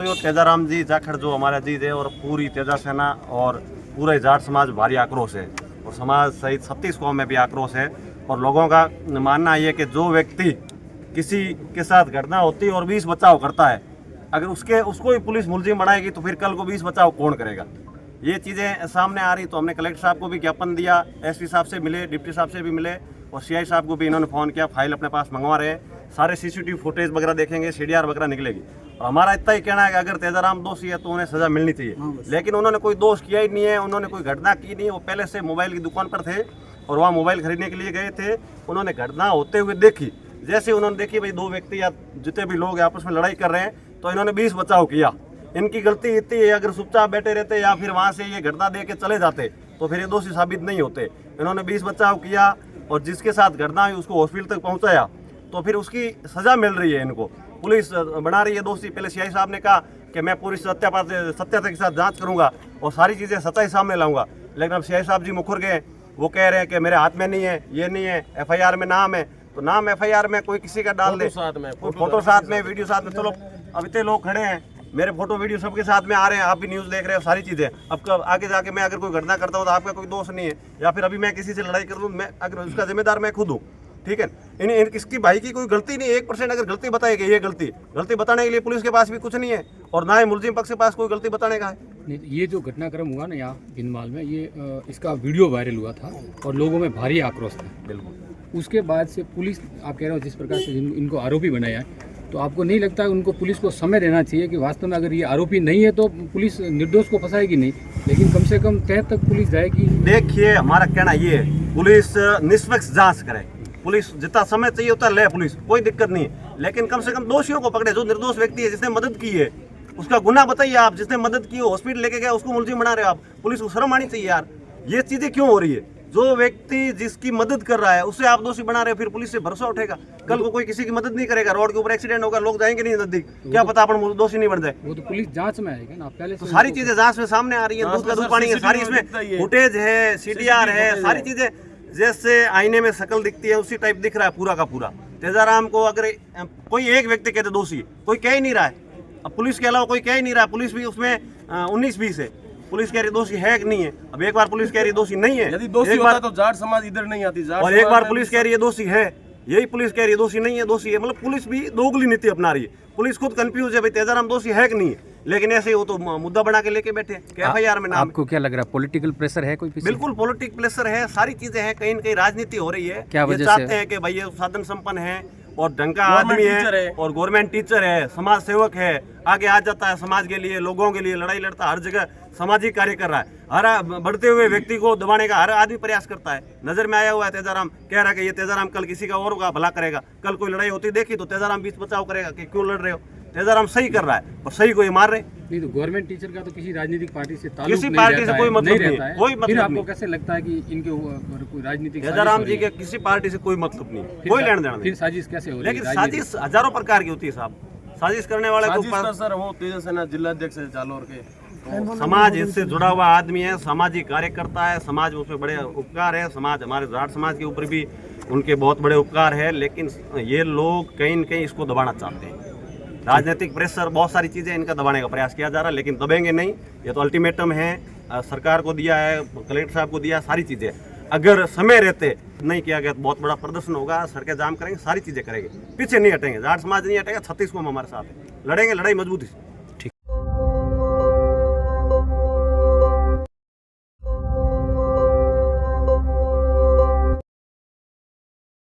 तो तेजाराम जी जाखड़ जो हमारा अजीत है और पूरी तेजा सेना और पूरे जाट समाज भारी आक्रोश है और समाज सहित 36 कौम में भी आक्रोश है। और लोगों का मानना ये है कि जो व्यक्ति किसी के साथ घटना होती है और 20 बचाव करता है, अगर उसको ही पुलिस मुलजिम बनाएगी तो फिर कल को 20 बचाव कौन करेगा। ये चीज़ें सामने आ रही तो हमने कलेक्टर साहब को भी ज्ञापन दिया, एसपी साहब से मिले, डिप्टी साहब से भी मिले और सीआई साहब को भी इन्होंने फ़ोन किया। फाइल अपने पास मंगवा रहे हैं, सारे सीसीटीवी फुटेज वगैरह देखेंगे, सीडीआर वगैरह निकलेगी। और हमारा इतना ही कहना है कि अगर तेजाराम दोषी है तो उन्हें सज़ा मिलनी चाहिए, लेकिन उन्होंने कोई दोष किया ही नहीं है, उन्होंने कोई घटना की नहीं। वो पहले से मोबाइल की दुकान पर थे और वहाँ मोबाइल खरीदने के लिए गए थे। उन्होंने घटना होते हुए देखी, जैसे उन्होंने देखी भाई 2 व्यक्ति या जितने भी लोग आपस में लड़ाई कर रहे हैं तो इन्होंने 20 बचाव किया। इनकी गलती इतनी है, अगर चुपचाप बैठे रहते या फिर वहाँ से ये घटना दे के चले जाते तो फिर ये दोषी साबित नहीं होते। इन्होंने 20 बचाव किया और जिसके साथ घटना हुई उसको हॉस्पिटल तक पहुँचाया तो फिर उसकी सज़ा मिल रही है। इनको पुलिस बना रही है दोषी। पहले सीआई साहब ने कहा कि मैं पूरी सत्यता के साथ जांच करूंगा और सारी चीज़ें सच्चाई सामने लाऊंगा, लेकिन अब सीआई साहब जी मुखर गए। वो कह रहे हैं कि मेरे हाथ में नहीं है, ये नहीं है, एफआईआर में नाम है तो नाम एफआईआर में कोई किसी का डाल दे, फोटो साथ में, वीडियो साथ में। चलो अब इतने लोग खड़े हैं, मेरे फोटो वीडियो सबके साथ में आ रहे हैं, आप भी न्यूज़ देख रहे हो, सारी चीज़ें। अब कब आगे जाके मैं अगर कोई घटना करता हूँ तो आपका कोई दोष नहीं है, या फिर अभी मैं किसी से लड़ाई कर लूँ, मैं अगर उसका जिम्मेदार मैं खुद हूँ, ठीक है। इसकी भाई की कोई गलती नहीं, 1% अगर गलती बताएगी, ये गलती बताने के लिए पुलिस के पास भी कुछ नहीं है और ना ही मुलजिम पक्ष के पास कोई गलती बताने का है। ये जो घटनाक्रम हुआ ना यहाँ भिंदमाल में, ये इसका वीडियो वायरल हुआ था और लोगों में भारी आक्रोश था। बिल्कुल। उसके बाद से पुलिस, आप कह रहे हो जिस प्रकार से इनको आरोपी बनाया है, तो आपको नहीं लगता है उनको पुलिस को समय देना चाहिए कि वास्तव में अगर ये आरोपी नहीं है तो पुलिस निर्दोष को फंसाएगी नहीं, लेकिन कम से कम तह तक पुलिस जाएगी। देखिए हमारा कहना ये है, पुलिस निष्पक्ष जांच करे, पुलिस जितना समय चाहिए उतना ले, पुलिस कोई दिक्कत नहीं है, लेकिन कम से कम दोषियों को पकड़े। जो निर्दोष व्यक्ति है, जिसने मदद की है, उसका गुनाह बताइए आप। जिसने मदद की, हॉस्पिटल लेके गया, उसको मुलजिम बना रहे हो आप। पुलिस को शर्म आनी चाहिए यार, ये चीजें क्यों हो रही है। जो व्यक्ति जिसकी मदद कर रहा है उसे आप दोषी बना रहे हो, फिर पुलिस से भरोसा उठेगा। कल को कोई किसी की मदद नहीं करेगा, रोड के ऊपर एक्सीडेंट होगा, लोग जाएंगे नहीं नजदीक, क्या पता अपन दोषी नहीं बन जाए। वो तो पुलिस जांच में आएगा ना, पहले तो सारी चीजें जांच में सामने आ रही है, दूध का दूध पानी है, सारी इसमें फुटेज है, सीडीआर है, सारी चीजें जैसे आईने में शक्ल दिखती है उसी टाइप दिख रहा है पूरा का पूरा। तेजाराम को अगर कोई एक व्यक्ति कहते दोषी, कोई कह ही नहीं रहा है, अब पुलिस के अलावा कोई कह ही नहीं रहा है। पुलिस भी उसमें 19-20 है, पुलिस कह रही दोषी है कि नहीं है। अब एक बार पुलिस कह रही दोषी नहीं है, यदि दोषी होता तो जाट समाज इधर नहीं आती, और एक बार पुलिस कह रही है दोषी है, यही पुलिस कह रही है दोषी नहीं है, दोषी है। मतलब पुलिस भी दोगली नीति अपना रही है। पुलिस खुद कंफ्यूज है भाई तेजाराम दोषी है कि नहीं है, लेकिन ऐसे ही वो तो मुद्दा बना के लेके बैठे हैं। एफआईआर में नाम। आपको क्या लग रहा है, पॉलिटिकल प्रेशर है कोई? बिल्कुल पॉलिटिकल प्रेशर है, सारी चीजें हैं, कहीं न कहीं राजनीति हो रही है। क्या वजह चाहते हैं कि भाई ये साधन संपन्न है और ढंग का आदमी है और गवर्नमेंट टीचर है, समाज सेवक है, आगे आ जाता है समाज के लिए, लोगों के लिए लड़ाई लड़ता है, हर जगह सामाजिक कार्य कर रहा है। हर बढ़ते हुए व्यक्ति को दबाने का हर आदमी प्रयास करता है। नजर में आया हुआ है तेजाराम, कह रहा है कि ये तेजाराम कल किसी का और का भला करेगा। कल कोई लड़ाई होती देखी तो तेजाराम बीच बचाव करेगा कि क्यों लड़ रहे हो। तेजाराम सही कर रहा है और सही को ये मार रहे। नहीं तो गवर्नमेंट टीचर का तो किसी राजनीतिक पार्टी से ताल्लुक किसी पार्टी से कोई मतलब नहीं है, कोई फिर मतलब आपको नहीं। कैसे लगता है कि इनके ऊपर कोई राजनीतिक तेजाराम जी के किसी पार्टी से कोई मतलब नहीं, कोई लेन देना नहीं। फिर साजिश कैसे हो रही है? लेकिन साजिश हजारों प्रकार की होती है साहब। साजिश करने वाले को सर वो तेजा सेना जिलाध्यक्ष है जालोर के, समाज इससे जुड़ा हुआ आदमी है, सामाजिक कार्य करता है, समाज उसमें बड़े उपकार है। समाज हमारे जाट समाज के ऊपर भी उनके बहुत बड़े उपकार है, लेकिन ये लोग कहीं न कहीं इसको दबाना चाहते हैं। राजनीतिक प्रेशर, बहुत सारी चीज़ें इनका दबाने का प्रयास किया जा रहा है, लेकिन दबेंगे नहीं। ये तो अल्टीमेटम है, सरकार को दिया है, कलेक्टर साहब को दिया, सारी चीज़ें। अगर समय रहते नहीं किया गया तो बहुत बड़ा प्रदर्शन होगा, सड़कें जाम करेंगे, सारी चीज़ें करेंगे, पीछे नहीं हटेंगे। जाट समाज नहीं हटेगा, 36 को हमारे साथ है, लड़ेंगे, लड़ाई मजबूती से।